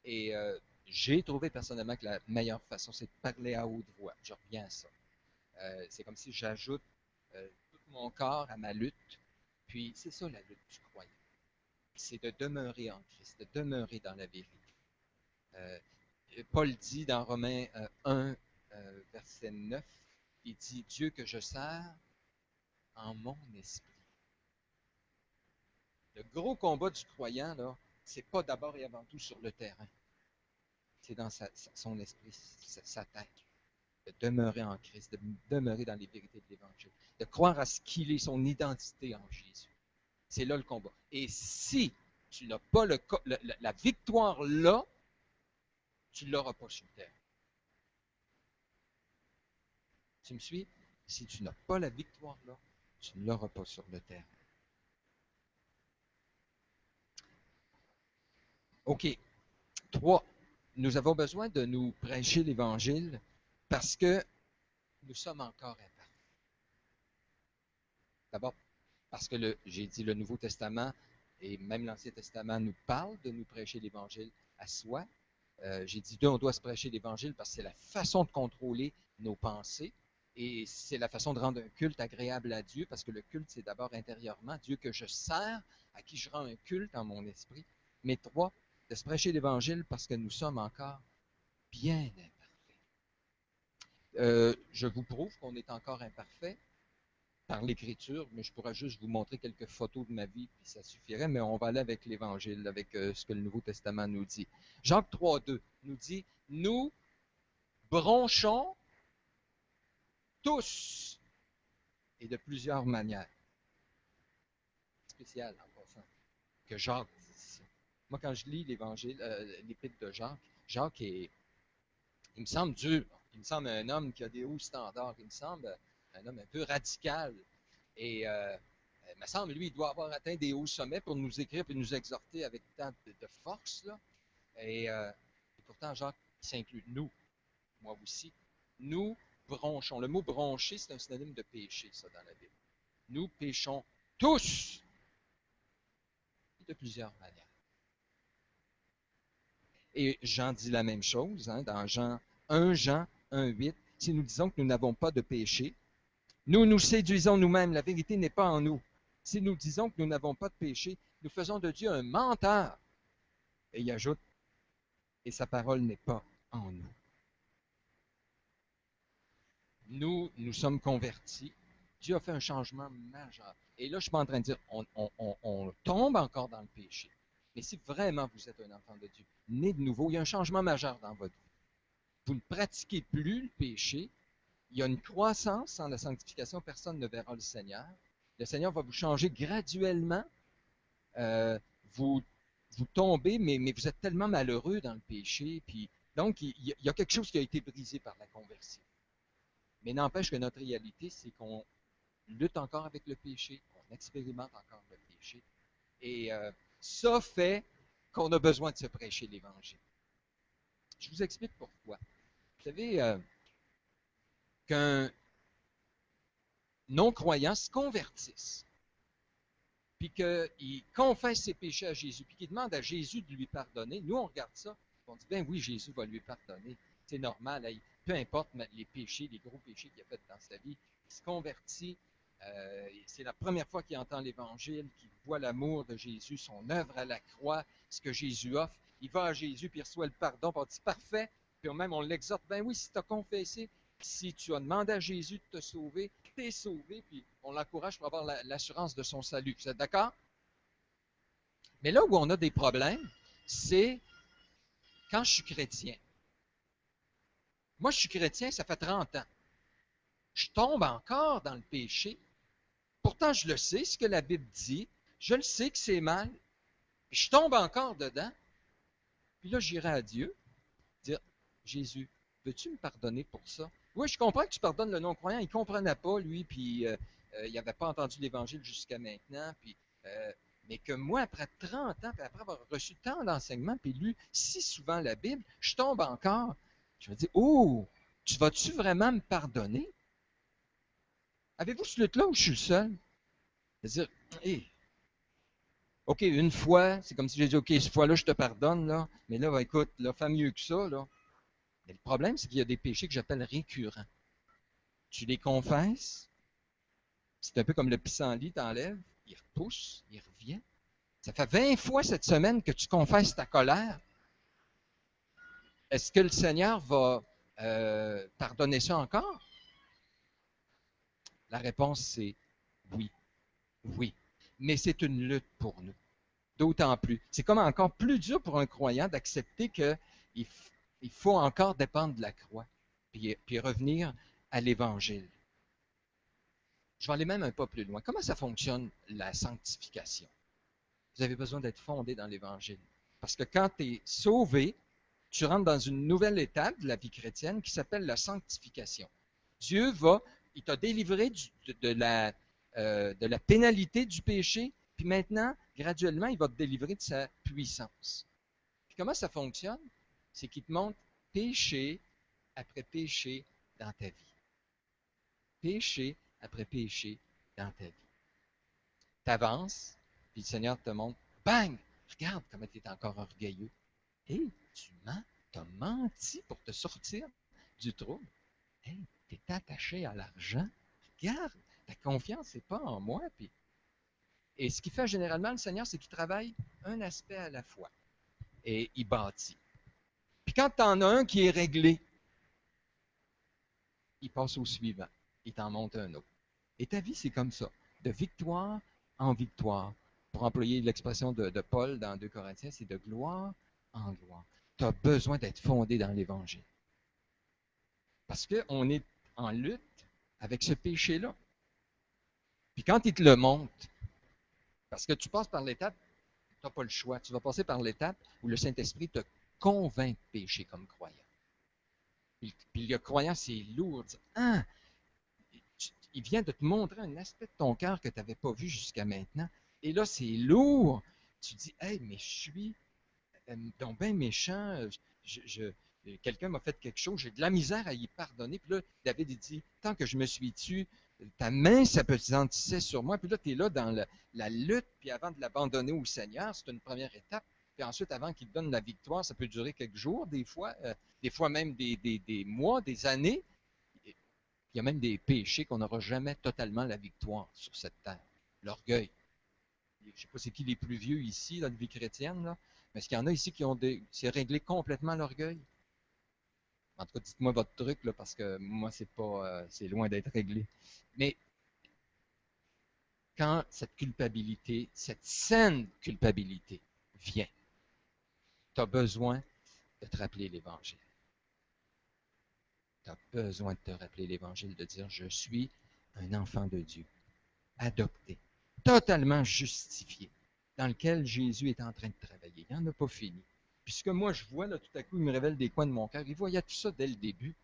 Et j'ai trouvé personnellement que la meilleure façon, c'est de parler à haute voix. Je reviens à ça. C'est comme si j'ajoute tout mon corps à ma lutte. Puis c'est ça la lutte du croyant. C'est de demeurer en Christ, de demeurer dans la vérité. Euh, Paul dit dans Romains 1, verset 9, il dit « Dieu que je sers en mon esprit ». Le gros combat du croyant, là, c'est pas d'abord et avant tout sur le terrain. C'est dans son esprit, sa tête. De demeurer en Christ, de demeurer dans les vérités de l'Évangile, de croire à ce qu'il est, son identité en Jésus. C'est là le combat. Et si tu n'as pas la victoire là, tu ne l'auras pas sur terre. Tu me suis? Si tu n'as pas la victoire là, tu ne l'auras pas sur le terrain. OK. 3. Nous avons besoin de nous prêcher l'Évangile parce que nous sommes encore imparfaits. D'abord, parce que j'ai dit le Nouveau Testament et même l'Ancien Testament nous parle de nous prêcher l'Évangile à soi. J'ai dit on doit se prêcher l'Évangile parce que c'est la façon de contrôler nos pensées et c'est la façon de rendre un culte agréable à Dieu parce que le culte, c'est d'abord intérieurement Dieu que je sers, à qui je rends un culte en mon esprit. Mais 3, de se prêcher l'Évangile parce que nous sommes encore bien imparfaits. Je vous prouve qu'on est encore imparfait par l'Écriture, mais je pourrais juste vous montrer quelques photos de ma vie, puis ça suffirait, mais on va aller avec l'Évangile, avec ce que le Nouveau Testament nous dit. Jacques 3,2 nous dit « Nous bronchons tous et de plusieurs manières. » Spécial en passant, que Jacques dit ça. Moi, quand je lis l'Évangile, l'Épître de Jacques, Jacques il me semble dur. Il me semble un homme qui a des hauts standards. Il me semble un homme un peu radical. Et il me semble, lui, il doit avoir atteint des hauts sommets pour nous écrire et nous exhorter avec tant de force. Là. Et pourtant, Jacques s'inclut nous, moi aussi. Nous bronchons. Le mot broncher, c'est un synonyme de péché, ça, dans la Bible. Nous péchons tous de plusieurs manières. Et Jean dit la même chose, hein, dans Jean 1:8. Si nous disons que nous n'avons pas de péché, nous nous séduisons nous-mêmes. La vérité n'est pas en nous. Si nous disons que nous n'avons pas de péché, nous faisons de Dieu un menteur. Et il ajoute, et sa parole n'est pas en nous. Nous sommes convertis. Dieu a fait un changement majeur. Et là, je ne suis pas en train de dire, on tombe encore dans le péché. Mais si vraiment vous êtes un enfant de Dieu, né de nouveau, il y a un changement majeur dans votre vie. Vous ne pratiquez plus le péché. Il y a une croissance sans la sanctification, personne ne verra le Seigneur. Le Seigneur va vous changer graduellement. Vous tombez, mais vous êtes tellement malheureux dans le péché. Puis, donc, il y a quelque chose qui a été brisé par la conversion. Mais n'empêche que notre réalité, c'est qu'on lutte encore avec le péché, qu'on expérimente encore le péché. Et ça fait qu'on a besoin de se prêcher l'Évangile. Je vous explique pourquoi. Vous savez qu'un non-croyant se convertisse, puis qu'il confesse ses péchés à Jésus, puis qu'il demande à Jésus de lui pardonner. Nous, on regarde ça, on dit, ben oui, Jésus va lui pardonner. C'est normal, peu importe les péchés, les gros péchés qu'il a fait dans sa vie, il se convertit. C'est la première fois qu'il entend l'Évangile, qu'il voit l'amour de Jésus, son œuvre à la croix, ce que Jésus offre. Il va à Jésus, puis il reçoit le pardon, puis on dit, parfait. Puis même, on l'exhorte, ben oui, si tu as confessé, si tu as demandé à Jésus de te sauver, tu es sauvé, puis on l'encourage pour avoir l'assurance de son salut. Vous êtes d'accord? Mais là où on a des problèmes, c'est quand je suis chrétien. Moi, je suis chrétien, ça fait 30 ans. Je tombe encore dans le péché. Pourtant, je le sais, ce que la Bible dit. Je le sais que c'est mal. Puis je tombe encore dedans. Puis là, j'irai à Dieu, dire, Jésus, veux-tu me pardonner pour ça? Oui, je comprends que tu pardonnes le non-croyant. Il ne comprenait pas, lui, puis il n'avait pas entendu l'Évangile jusqu'à maintenant. Puis, mais que moi, après 30 ans, puis après avoir reçu tant d'enseignements, puis lu si souvent la Bible, je tombe encore. Je me dis, oh, tu vas-tu vraiment me pardonner? Avez-vous ce lutte-là ou je suis le seul? C'est-à-dire, hey, OK, une fois, c'est comme si j'ai dit, OK, cette fois-là, je te pardonne, là, mais là, écoute, là, fais mieux que ça, là. Mais le problème, c'est qu'il y a des péchés que j'appelle récurrents. Tu les confesses, c'est un peu comme le pissenlit, t'enlèves, il repousse, il revient. Ça fait 20 fois cette semaine que tu confesses ta colère. Est-ce que le Seigneur va pardonner ça encore? La réponse, c'est oui, oui. Mais c'est une lutte pour nous. D'autant plus. C'est comme encore plus dur pour un croyant d'accepter qu'il il faut encore dépendre de la croix, puis revenir à l'Évangile. Je vais aller même un pas plus loin. Comment ça fonctionne la sanctification? Vous avez besoin d'être fondé dans l'Évangile. Parce que quand tu es sauvé, tu rentres dans une nouvelle étape de la vie chrétienne qui s'appelle la sanctification. Dieu il t'a délivré de la pénalité du péché, puis maintenant, graduellement, il va te délivrer de sa puissance. Puis comment ça fonctionne? C'est qu'il te montre péché après péché dans ta vie. Péché après péché dans ta vie. Tu avances, puis le Seigneur te montre, bang! Regarde comment tu es encore orgueilleux. Hé, tu mens, tu as menti pour te sortir du trouble. Hé, tu es attaché à l'argent. Regarde, ta confiance n'est pas en moi. Et ce qu'il fait généralement, le Seigneur, c'est qu'il travaille un aspect à la fois. Et il bâtit. Puis quand tu en as un qui est réglé, il passe au suivant. Il t'en monte un autre. Et ta vie, c'est comme ça. De victoire en victoire. Pour employer l'expression de Paul dans 2 Corinthiens, c'est de gloire en gloire. Tu as besoin d'être fondé dans l'Évangile. Parce qu'on est en lutte avec ce péché-là. Puis quand il te le montre, parce que tu passes par l'étape, tu n'as pas le choix. Tu vas passer par l'étape où le Saint-Esprit te convainc de péché comme croyant. Puis le croyant, c'est lourd. Ah, il vient de te montrer un aspect de ton cœur que tu n'avais pas vu jusqu'à maintenant. Et là, c'est lourd. Tu dis, hey, mais je suis donc bien méchant. Quelqu'un m'a fait quelque chose, j'ai de la misère à y pardonner. Puis là, David, il dit, tant que je me suis tué, ta main s'appesantissait sur moi. Puis là, tu es là dans la lutte, puis avant de l'abandonner au Seigneur, c'est une première étape. Puis ensuite, avant qu'il te donne la victoire, ça peut durer quelques jours, des fois même des mois, des années. Il y a même des péchés qu'on n'aura jamais totalement la victoire sur cette terre. L'orgueil. Je ne sais pas c'est qui les plus vieux ici, dans la vie chrétienne, là, mais est-ce qu'il y en a ici qui ont c'est réglé complètement l'orgueil? En tout cas, dites-moi votre truc, là, parce que moi, c'est loin d'être réglé. Mais quand cette culpabilité, cette saine culpabilité vient, tu as besoin de te rappeler l'Évangile. Tu as besoin de te rappeler l'Évangile, de dire, je suis un enfant de Dieu, adopté, totalement justifié, dans lequel Jésus est en train de travailler. Il n'en a pas fini. Puisque moi, je vois, là, tout à coup, il me révèle des coins de mon cœur. Il voyait tout ça dès le début.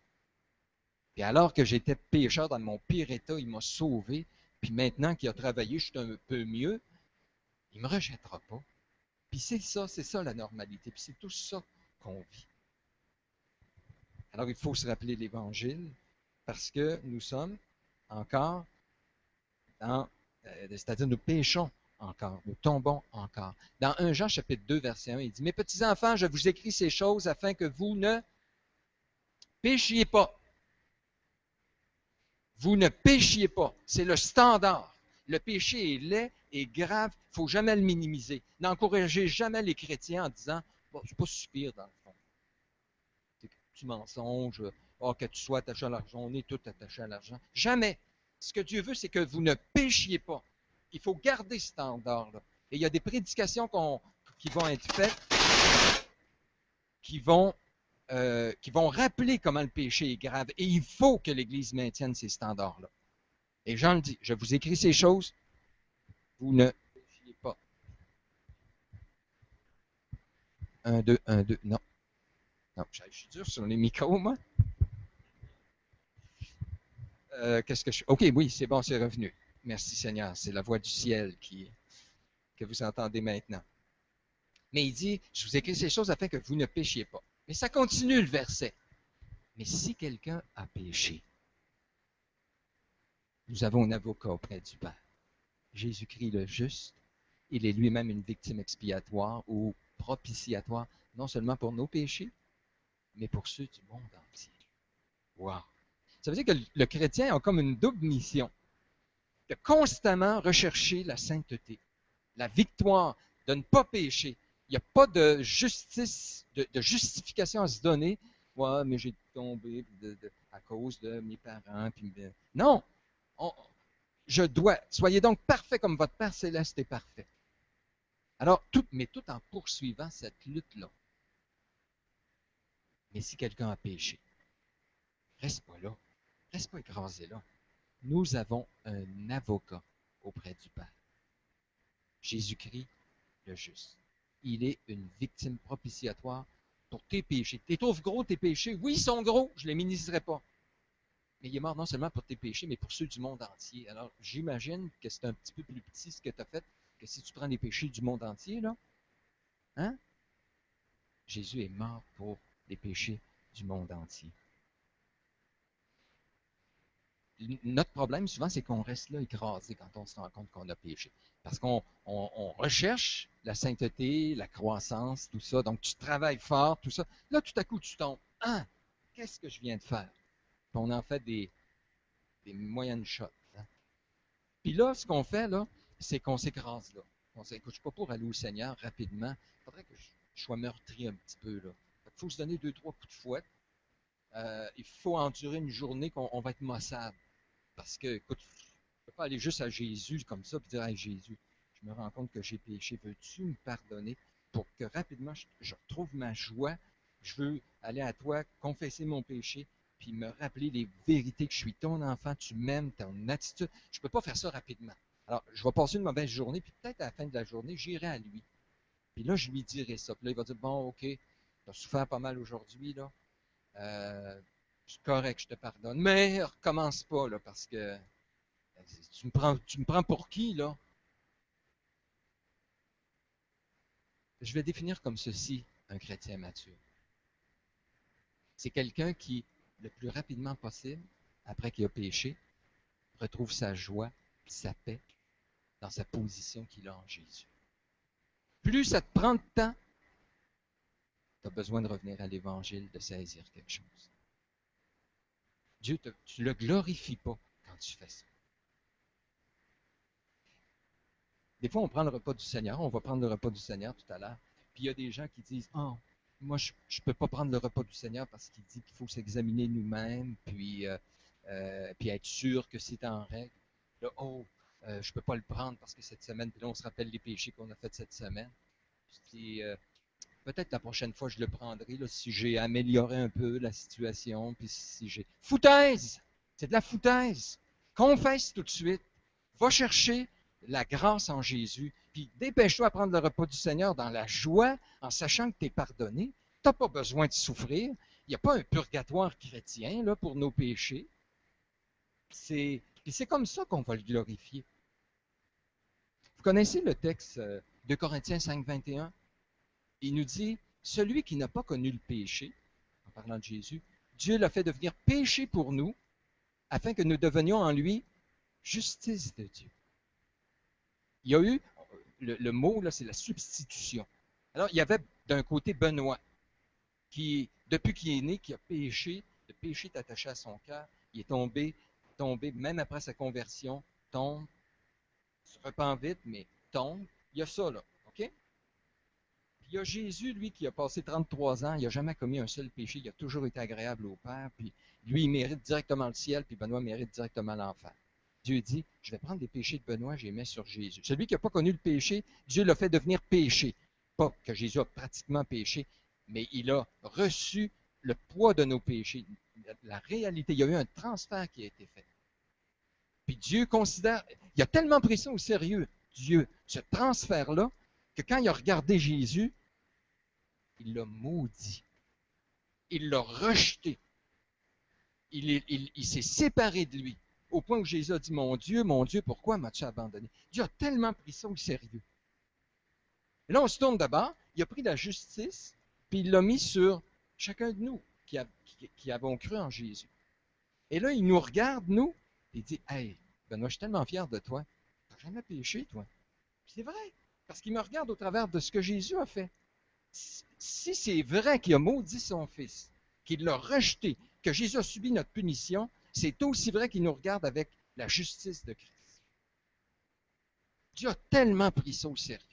Puis alors que j'étais pécheur dans mon pire état, il m'a sauvé. Puis maintenant qu'il a travaillé, je suis un peu mieux. Il ne me rejettera pas. Puis c'est ça la normalité. Puis c'est tout ça qu'on vit. Alors il faut se rappeler l'Évangile parce que nous sommes encore c'est-à-dire nous péchons encore, nous tombons encore. Dans 1 Jean chapitre 2, verset 1, il dit, mes petits enfants, je vous écris ces choses afin que vous ne péchiez pas. Vous ne péchiez pas. C'est le standard. Le péché est laid et grave. Il ne faut jamais le minimiser. N'encouragez jamais les chrétiens en disant, bon, c'est pas si pire dans le fond. C'est un petit mensonge. Oh, que tu sois attaché à l'argent. On est tous attachés à l'argent. Jamais. Ce que Dieu veut, c'est que vous ne péchiez pas. Il faut garder ce standard-là. Et il y a des prédications qui vont être faites qui vont qui vont rappeler comment le péché est grave. Et il faut que l'Église maintienne ces standards-là. Et Jean le dit, je vous écris ces choses, vous ne péchiez pas. Un, deux, non. Non, je suis dur sur les micros, moi. Qu'est-ce que je... OK, oui, c'est bon, c'est revenu. Merci Seigneur, c'est la voix du ciel que vous entendez maintenant. Mais il dit, je vous écris ces choses afin que vous ne péchiez pas. Mais ça continue le verset. Mais si quelqu'un a péché, nous avons un avocat auprès du Père. Jésus-Christ le juste, il est lui-même une victime expiatoire ou propitiatoire, non seulement pour nos péchés, mais pour ceux du monde entier. Wow! Ça veut dire que le chrétien a comme une double mission, de constamment rechercher la sainteté, la victoire, de ne pas pécher. Il n'y a pas de justice, de justification à se donner. Ouais, mais j'ai tombé à cause de mes parents. Non! Je dois. Soyez donc parfait comme votre Père céleste est parfait. Alors, mais tout en poursuivant cette lutte-là. Mais si quelqu'un a péché, reste pas là. Reste pas écrasé là. Nous avons un avocat auprès du Père. Jésus-Christ, le juste. Il est une victime propitiatoire pour tes péchés. T'es trouves gros tes péchés? Oui, ils sont gros, je ne les minimiserai pas. Mais il est mort non seulement pour tes péchés, mais pour ceux du monde entier. Alors, j'imagine que c'est un petit peu plus petit ce que tu as fait que si tu prends les péchés du monde entier, là. Hein? Jésus est mort pour les péchés du monde entier. Notre problème, souvent, c'est qu'on reste là écrasé quand on se rend compte qu'on a péché. Parce qu'on recherche la sainteté, la croissance, tout ça. Donc, tu travailles fort, tout ça. Là, tout à coup, tu tombes. Ah, qu'est-ce que je viens de faire? Puis on en fait des moyennes shots. Hein? Puis là, ce qu'on fait, là, c'est qu'on s'écrase là. On dit, écoute, je ne suis pas pour aller au Seigneur rapidement. Il faudrait que je sois meurtri un petit peu, là. Il faut se donner 2, 3 coups de fouette. Il faut endurer une journée qu'on va être maussade. Parce que, écoute, je ne peux pas aller juste à Jésus comme ça et dire, hey, Jésus, je me rends compte que j'ai péché. Veux-tu me pardonner pour que rapidement je retrouve ma joie? Je veux aller à toi, confesser mon péché, puis me rappeler les vérités que je suis ton enfant, tu m'aimes, ton attitude. Je ne peux pas faire ça rapidement. Alors, je vais passer une mauvaise journée, puis peut-être à la fin de la journée, j'irai à lui. Puis là, je lui dirai ça. Puis là, il va dire, bon, OK, tu as souffert pas mal aujourd'hui, là. C'est correct, je te pardonne. Mais recommence pas, là, parce que tu me prends pour qui, là? Je vais définir comme ceci un chrétien mature. C'est quelqu'un qui, le plus rapidement possible, après qu'il a péché, retrouve sa joie, sa paix dans sa position qu'il a en Jésus. Plus ça te prend de temps, tu as besoin de revenir à l'Évangile, de saisir quelque chose. Dieu, tu ne le glorifies pas quand tu fais ça. Des fois, on prend le repas du Seigneur, on va prendre le repas du Seigneur tout à l'heure, puis il y a des gens qui disent, « Oh, moi, je ne peux pas prendre le repas du Seigneur parce qu'il dit qu'il faut s'examiner nous-mêmes, puis être sûr que c'est en règle. Là, je ne peux pas le prendre parce que cette semaine, puis là, on se rappelle les péchés qu'on a fait cette semaine. Puis, peut-être la prochaine fois, je le prendrai, là, si j'ai amélioré un peu la situation, puis si j'ai... Foutaise! C'est de la foutaise! Confesse tout de suite. Va chercher la grâce en Jésus, puis dépêche-toi à prendre le repas du Seigneur dans la joie, en sachant que tu es pardonné. Tu n'as pas besoin de souffrir. Il n'y a pas un purgatoire chrétien là, pour nos péchés. Puis c'est comme ça qu'on va le glorifier. Vous connaissez le texte de Corinthiens 5, 21? Il nous dit, celui qui n'a pas connu le péché, en parlant de Jésus, Dieu l'a fait devenir péché pour nous, afin que nous devenions en lui justice de Dieu. Il y a eu, le mot, là, c'est la substitution. Alors, il y avait d'un côté Benoît, qui, depuis qu'il est né, qui a péché, le péché est attaché à son cœur, il est tombé, même après sa conversion, tombe, se repent vite, mais tombe. Il y a ça, là, OK? Puis il y a Jésus, lui, qui a passé 33 ans, il n'a jamais commis un seul péché, il a toujours été agréable au Père, puis lui, il mérite directement le ciel, puis Benoît mérite directement l'enfer. Dieu dit, je vais prendre les péchés de Benoît, je les mets sur Jésus. Celui qui n'a pas connu le péché, Dieu l'a fait devenir péché. Pas que Jésus a pratiquement péché, mais il a reçu le poids de nos péchés, la réalité. Il y a eu un transfert qui a été fait. Puis Dieu considère, il a tellement pris ça au sérieux, Dieu, ce transfert-là, que quand il a regardé Jésus, il l'a maudit. Il l'a rejeté. Il s'est séparé de lui. Au point où Jésus a dit, mon Dieu, pourquoi m'as-tu abandonné? Dieu a tellement pris ça au sérieux. Et là, on se tourne d'abord, il a pris la justice, puis il l'a mis sur chacun de nous qui avons cru en Jésus. Et là, il nous regarde, nous, et il dit, hey, Benoît, je suis tellement fier de toi. Tu n'as jamais péché, toi. Puis c'est vrai, parce qu'il me regarde au travers de ce que Jésus a fait. Si c'est vrai qu'il a maudit son fils, qu'il l'a rejeté, que Jésus a subi notre punition, c'est aussi vrai qu'il nous regarde avec la justice de Christ. Dieu a tellement pris ça au sérieux.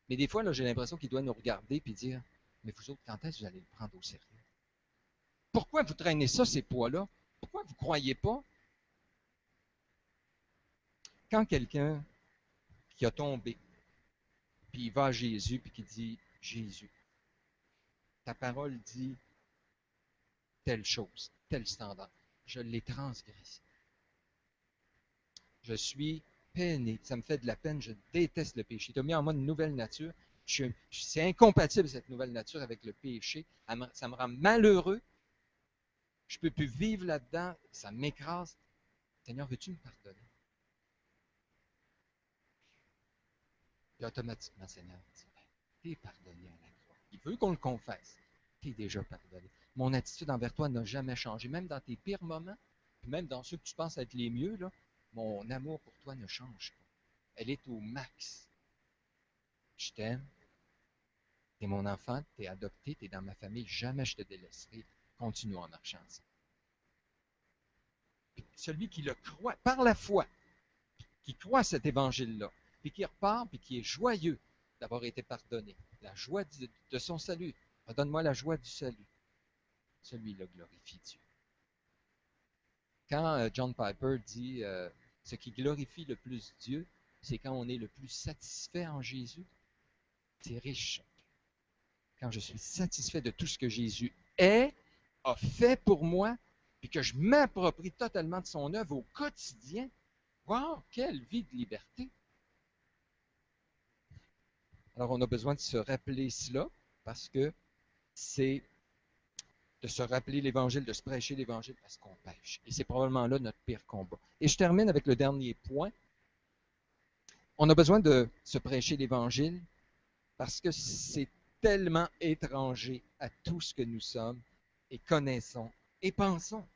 Mais des fois, là, j'ai l'impression qu'il doit nous regarder et dire, mais vous autres, quand est-ce que vous allez le prendre au sérieux? Pourquoi vous traînez ça, ces poids-là? Pourquoi vous ne croyez pas? Quand quelqu'un qui a tombé, puis il va à Jésus, puis qui dit, Jésus, ta parole dit telle chose, tel standard. Je l'ai transgressé. Je suis peiné. Ça me fait de la peine. Je déteste le péché. Tu as mis en moi une nouvelle nature. C'est incompatible, cette nouvelle nature, avec le péché. Ça me rend malheureux. Je ne peux plus vivre là-dedans. Ça m'écrase. Seigneur, veux-tu me pardonner? Puis automatiquement, Seigneur, tu es pardonné à la croix. Il veut qu'on le confesse. Tu es déjà pardonné. Mon attitude envers toi n'a jamais changé. Même dans tes pires moments, puis même dans ceux que tu penses être les mieux, là, mon amour pour toi ne change pas. Elle est au max. Je t'aime. Tu es mon enfant, tu es adopté, tu es dans ma famille. Jamais je te délaisserai. Continuons en marchant ensemble. Puis celui qui le croit, par la foi, qui croit à cet évangile-là, puis qui repart, puis qui est joyeux d'avoir été pardonné, la joie de son salut. Donne-moi la joie du salut. Celui-là glorifie Dieu. Quand John Piper dit ce qui glorifie le plus Dieu, c'est quand on est le plus satisfait en Jésus. C'est riche. Quand je suis satisfait de tout ce que Jésus est, a fait pour moi, puis que je m'approprie totalement de son œuvre au quotidien. Wow, quelle vie de liberté! Alors, on a besoin de se rappeler cela, parce que c'est de se rappeler l'Évangile, de se prêcher l'Évangile parce qu'on pêche. Et c'est probablement là notre pire combat. Et je termine avec le dernier point. On a besoin de se prêcher l'Évangile parce que c'est tellement étranger à tout ce que nous sommes et connaissons et pensons.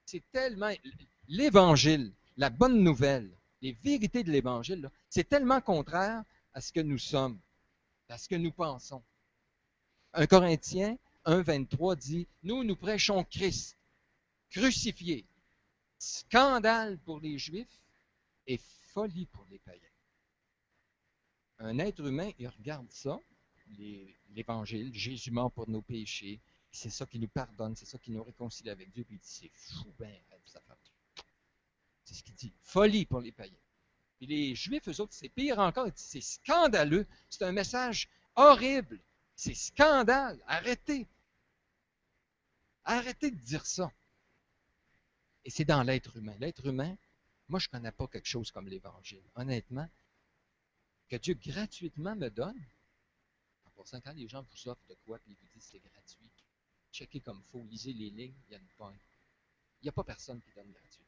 C'est tellement... L'Évangile, la bonne nouvelle, les vérités de l'Évangile, c'est tellement contraire à ce que nous sommes, à ce que nous pensons. 1 Corinthiens 1,23 dit, nous prêchons Christ, crucifié, scandale pour les Juifs et folie pour les païens. Un être humain, il regarde ça, l'Évangile, Jésus mort pour nos péchés, c'est ça qui nous pardonne, c'est ça qui nous réconcilie avec Dieu, puis il dit, c'est fou, ben, ça fait. C'est ce qu'il dit, folie pour les païens. Puis les Juifs, eux autres, c'est pire encore, c'est scandaleux, c'est un message horrible, c'est scandale, arrêtez. Arrêtez de dire ça. Et c'est dans l'être humain. L'être humain, moi, je ne connais pas quelque chose comme l'Évangile. Honnêtement, que Dieu gratuitement me donne. En passant, quand les gens vous offrent de quoi, puis ils vous disent que c'est gratuit, checkez comme il faut, lisez les lignes, il y a une pointe. Il n'y a pas personne qui donne gratuit.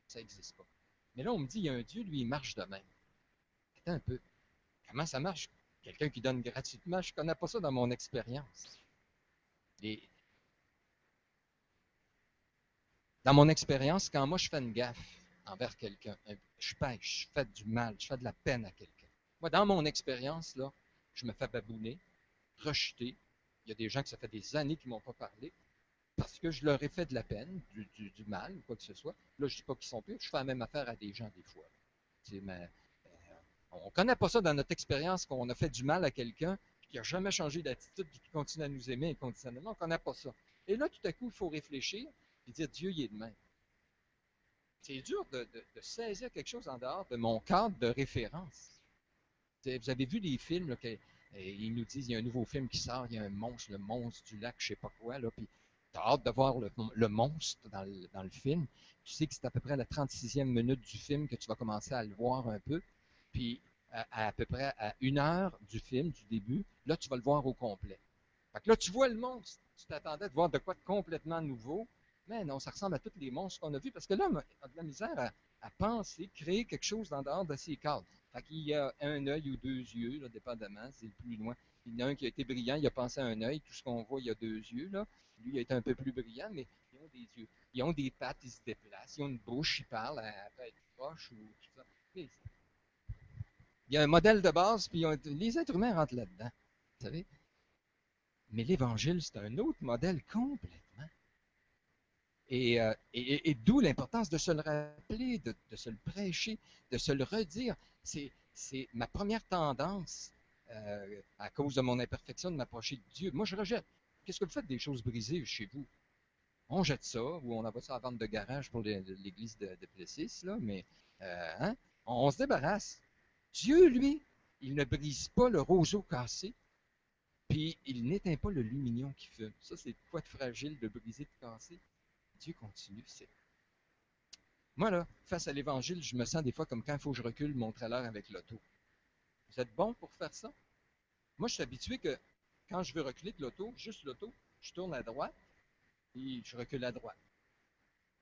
Ça n'existe pas. Mais là, on me dit, il y a un Dieu, lui, il marche de même. Attends un peu. Comment ça marche? Quelqu'un qui donne gratuitement, je ne connais pas ça dans mon expérience. Dans mon expérience, quand moi je fais une gaffe envers quelqu'un, je pêche, je fais du mal, je fais de la peine à quelqu'un. Moi, dans mon expérience, là, je me fais babouner, rejeter. Il y a des gens que ça fait des années qui ne m'ont pas parlé parce que je leur ai fait de la peine, du mal, ou quoi que ce soit. Là, je ne dis pas qu'ils sont pires, je fais la même affaire à des gens des fois. Mais, on ne connaît pas ça dans notre expérience, qu'on a fait du mal à quelqu'un qui n'a jamais changé d'attitude et qui continue à nous aimer inconditionnellement. On ne connaît pas ça. Et là, tout à coup, il faut réfléchir et dire Dieu, il est de même. C'est dur de saisir quelque chose en dehors de mon cadre de référence. Vous avez vu les films, là, Et ils nous disent, il y a un nouveau film qui sort, il y a un monstre, le monstre du lac, je sais pas quoi, là, puis tu as hâte de voir le monstre dans le film. Tu sais que c'est à peu près à la 36e minute du film que tu vas commencer à le voir un peu. Puis à peu près à 1 heure du film, du début, là, tu vas le voir au complet. Fait que là, tu vois le monstre. Tu t'attendais de voir de quoi de complètement nouveau. Mais non, ça ressemble à tous les monstres qu'on a vus. Parce que là, on a de la misère à penser, créer quelque chose en dehors de ces cadres. Fait qu'il y a un œil ou 2 yeux, là, dépendamment, c'est le plus loin. Il y en a un qui a été brillant, il a pensé à un œil. Tout ce qu'on voit, il y a 2 yeux, là. Lui, il a été un peu plus brillant, mais ils ont des yeux. Ils ont des pattes, ils se déplacent. Ils ont une bouche, ils parlent à tête proche ou tout ça. Mais il y a un modèle de base, puis les êtres humains rentrent là-dedans. Vous savez? Mais l'Évangile, c'est un autre modèle complètement. Et d'où l'importance de se le rappeler, de se le prêcher, de se le redire. C'est ma première tendance, à cause de mon imperfection, de m'approcher de Dieu. Moi, je rejette. Qu'est-ce que vous faites des choses brisées chez vous? On jette ça, ou on envoie ça à la vente de garage pour l'église de Plessis, là, mais hein? On se débarrasse. Dieu, lui, il ne brise pas le roseau cassé, puis il n'éteint pas le lumignon qui fume. Ça, c'est quoi de fragile, de briser, de casser? Dieu continue. Moi, là, face à l'Évangile, je me sens des fois comme quand il faut que je recule mon trailer avec l'auto. Vous êtes bon pour faire ça? Moi, je suis habitué que quand je veux reculer de l'auto, juste l'auto, je tourne à droite et je recule à droite.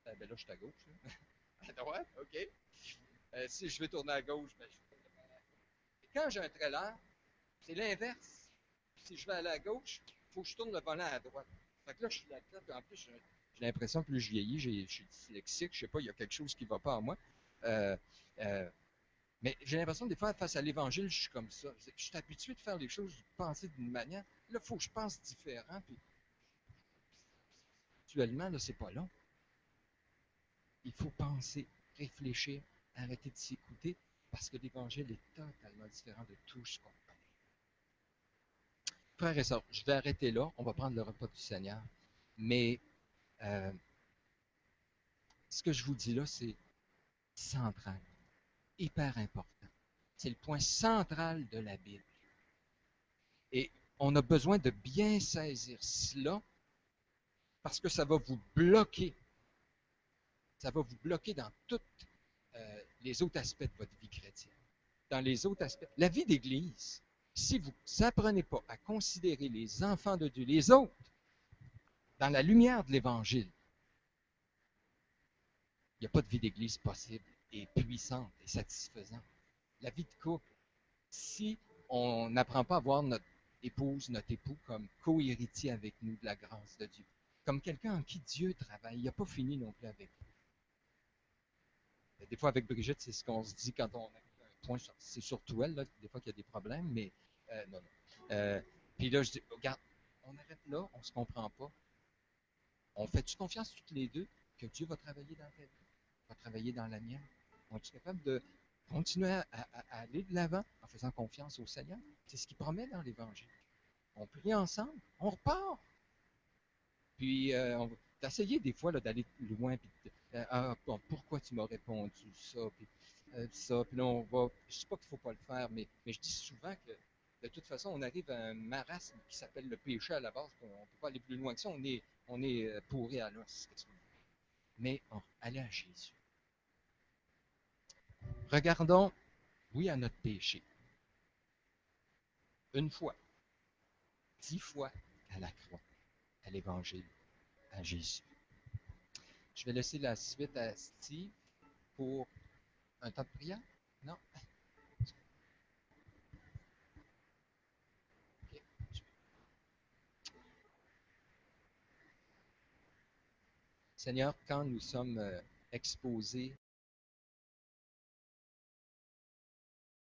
Ah, ben là, je suis à gauche. Là. À droite, OK. Si je veux tourner à gauche, ben, je tourne à droite. Et quand j'ai un trailer, c'est l'inverse. Si je vais aller à gauche, il faut que je tourne le volant à droite. Fait que là, je suis là-dedans, puis en plus, j'ai l'impression que plus je vieillis, je suis dyslexique, je sais pas, il y a quelque chose qui ne va pas en moi. Euh, euh, mais j'ai l'impression que des fois, face à l'Évangile, je suis comme ça. Je suis habitué de faire les choses, de penser d'une manière. Là, il faut que je pense différent. Puis, actuellement, là, c'est pas long. Il faut penser, réfléchir, arrêter de s'écouter, parce que l'Évangile est totalement différent de tout ce qu'on connaît. Frères et sœurs, je vais arrêter là. On va prendre le repas du Seigneur. Mais euh, ce que je vous dis là, c'est central, hyper important. C'est le point central de la Bible. Et on a besoin de bien saisir cela parce que ça va vous bloquer. Ça va vous bloquer dans tous les autres aspects de votre vie chrétienne. Dans les autres aspects. La vie d'Église, si vous n'apprenez pas à considérer les enfants de Dieu, les autres, dans la lumière de l'Évangile, il n'y a pas de vie d'Église possible et puissante et satisfaisante. La vie de couple, si on n'apprend pas à voir notre épouse, notre époux comme co-héritier avec nous de la grâce de Dieu, comme quelqu'un en qui Dieu travaille, il n'a pas fini non plus avec nous. Des fois, avec Brigitte, c'est ce qu'on se dit quand on arrive à un point, c'est surtout elle, là, des fois qu'il y a des problèmes, mais non, non. Puis là, je dis, regarde, on arrête là, on ne se comprend pas. On fait-tu confiance toutes les deux que Dieu va travailler dans ta vie, va travailler dans la mienne? On est capable de continuer à aller de l'avant en faisant confiance au Seigneur? C'est ce qu'il promet dans l'Évangile. On prie ensemble, on repart. Puis, on va essayer des fois d'aller plus loin. Puis, bon, pourquoi tu m'as répondu ça? Puis, ça. Puis là, on va. Je ne dis pas qu'il ne faut pas le faire, mais je dis souvent que de toute façon, on arrive à un marasme qui s'appelle le péché à la base. On ne peut pas aller plus loin que ça. On est pourri à l'os. Mais allez à Jésus. Regardons, oui, à notre péché. Une fois, 10 fois à la croix, à l'Évangile, à Jésus. Je vais laisser la suite à Steve pour un temps de prière. Non? OK. Seigneur, quand nous sommes exposés